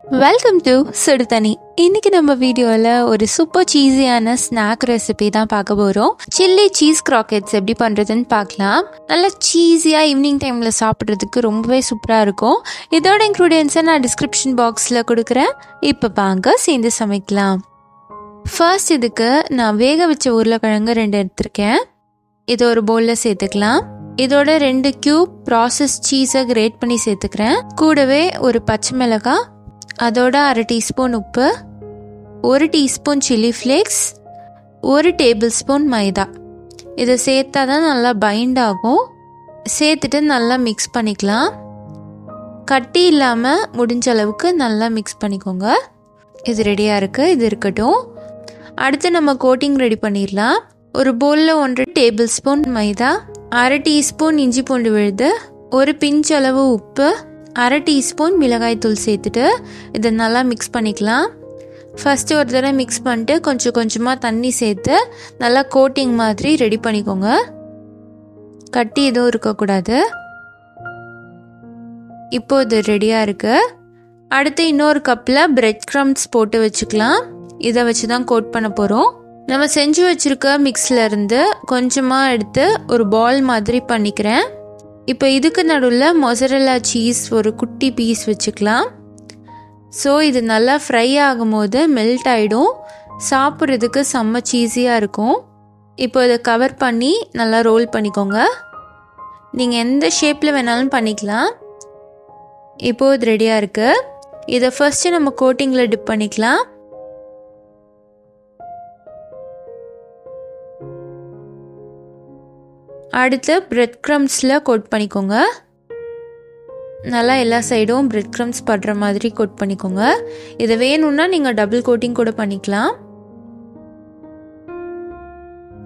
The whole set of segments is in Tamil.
வெல்கம் டு சுடு தண்ணி. இன்னைக்கு நம்ம வீடியோவில் ஒரு சூப்பர் சீஸியான ஸ்நாக் ரெசிபி தான் பார்க்க போகிறோம். சில்லி சீஸ் கிராக்கெட்ஸ் எப்படி பண்ணுறதுன்னு பார்க்கலாம். நல்லா சீஸியாக ஈவினிங் டைமில் சாப்பிட்றதுக்கு ரொம்பவே சூப்பராக இருக்கும். இதோட இன்க்ரீடியன்ஸை நான் டிஸ்கிரிப்ஷன் பாக்ஸில் கொடுக்குறேன். இப்போ வாங்க சேர்ந்து சமைக்கலாம். ஃபர்ஸ்ட் இதுக்கு நான் வேக வச்ச உருளைக்கிழங்கு 2 எடுத்திருக்கேன். இதை ஒரு பவுலில் சேர்த்துக்கலாம். இதோட 2 கியூப் ப்ராசஸ் சீஸை கிரேட் பண்ணி சேர்த்துக்கிறேன். கூடவே ஒரு பச்சை மிளகாய், அதோட 1/2 டீஸ்பூன் உப்பு, 1 teaspoon chilli flakes, 1 tablespoon மைதா. இதை சேர்த்தா தான் நல்லா பைண்ட் ஆகும். சேர்த்துட்டு நல்லா மிக்ஸ் பண்ணிக்கலாம். கட்டி இல்லாமல் முடிஞ்ச அளவுக்கு நல்லா மிக்ஸ் பண்ணிக்கோங்க. இது ரெடியாக இருக்குது. இது இருக்கட்டும். அடுத்து நம்ம கோட்டிங் ரெடி பண்ணிடலாம். ஒரு பவுலில் 1 டேபிள் ஸ்பூன் மைதா, 1/2 டீஸ்பூன் இஞ்சி பூண்டு விழுது, 1 பிஞ்ச் அளவு உப்பு, 1/2 டீஸ்பூன் மிளகாய் தூள் சேர்த்துட்டு இதை நல்லா மிக்ஸ் பண்ணிக்கலாம். ஃபஸ்ட்டு ஒரு தடவை மிக்ஸ் பண்ணிட்டு கொஞ்சம் கொஞ்சமாக தண்ணி சேர்த்து நல்லா கோட்டிங் மாதிரி ரெடி பண்ணிக்கோங்க. கட்டி எதுவும் இருக்கக்கூடாது. இப்போ இது ரெடியாக இருக்குது. அடுத்து இன்னொரு கப்பில் பிரெட் க்ரம்ஸ் போட்டு வச்சுக்கலாம். இதை வச்சு தான் கோட் பண்ண போகிறோம். நம்ம செஞ்சு வச்சுருக்க மிக்ஸ்லேருந்து கொஞ்சமாக எடுத்து ஒரு பால் மாதிரி பண்ணிக்கிறேன். இப்போ இதுக்கு நடுவில் மொசரெல்லா சீஸ் ஒரு குட்டி பீஸ் வச்சுக்கலாம். ஸோ இது நல்லா ஃப்ரை ஆகும்போது மெல்ட் ஆகிடும். சாப்பிட்றதுக்கு செம்ம சீஸியாக இருக்கும். இப்போ இதை கவர் பண்ணி நல்லா ரோல் பண்ணிக்கோங்க. நீங்கள் எந்த ஷேப்பில் வேணாலும் பண்ணிக்கலாம். இப்போது இது ரெடியாக இருக்குது. இதை ஃபர்ஸ்ட்டு நம்ம கோட்டிங்கில் டிப் பண்ணிக்கலாம். அடுத்து பிரெட் க்ரம்ஸில் கோட் பண்ணிக்கோங்க. நல்லா எல்லா சைடும் பிரெட் க்ரம்ஸ் படுற மாதிரி கோட் பண்ணிக்கோங்க. இது வேணும்னா நீங்கள் டபுள் கோட்டிங் கூட பண்ணிக்கலாம்.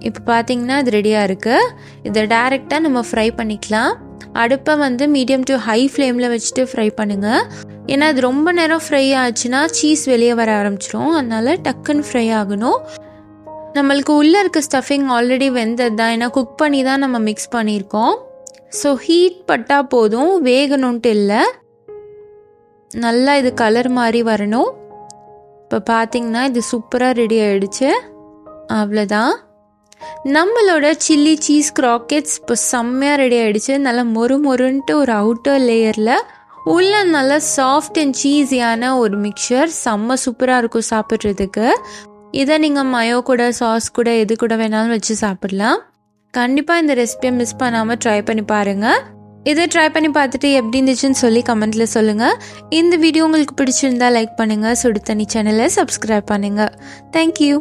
இப்போ பார்த்தீங்கன்னா இது ரெடியாக இருக்குது. இதை டைரெக்டாக நம்ம ஃப்ரை பண்ணிக்கலாம். அடுப்பை மீடியம் டு ஹை ஃப்ளேமில் வச்சுட்டு ஃப்ரை பண்ணுங்கள். ஏன்னா அது ரொம்ப நேரம் ஃப்ரை ஆச்சுன்னா சீஸ் வெளியே வர ஆரம்பிச்சிடும். அதனால டக்குன்னு ஃப்ரை ஆகணும். நம்மளுக்கு உள்ளே இருக்க ஸ்டஃபிங் ஆல்ரெடி வெந்தது தான். ஏன்னா குக் பண்ணி தான் நம்ம மிக்ஸ் பண்ணியிருக்கோம். ஸோ ஹீட் பட்டால் போதும், வேகணுன்ட்டு இல்லை. நல்லா இது கலர் மாதிரி வரணும். இப்போ பார்த்தீங்கன்னா இது சூப்பராக ரெடி ஆகிடுச்சு. அவ்வளோதான், நம்மளோட சில்லி சீஸ் கிராக்கெட்ஸ் இப்போ செம்மையாக ரெடி ஆகிடுச்சு. நல்லா மொறுன்ட்டு ஒரு அவுட்டர் லேயரில் உள்ள நல்லா சாஃப்ட் அண்ட் சீஸியான ஒரு மிக்சர். செம்ம சூப்பராக இருக்கும் சாப்பிட்றதுக்கு. இதை நீங்கள் மயோ கூட சாஸ் கூட எது கூட வேணாலும் வச்சு சாப்பிடலாம். கண்டிப்பாக இந்த ரெசிபியை மிஸ் பண்ணாமல் ட்ரை பண்ணி பாருங்கள். இதை ட்ரை பண்ணி பார்த்துட்டு எப்படி இருந்துச்சுன்னு சொல்லி கமெண்ட்டில் சொல்லுங்கள். இந்த வீடியோ உங்களுக்கு பிடிச்சிருந்தா லைக் பண்ணுங்கள். சுடு தண்ணி சேனலை சப்ஸ்கிரைப் பண்ணுங்கள். தேங்க்யூ.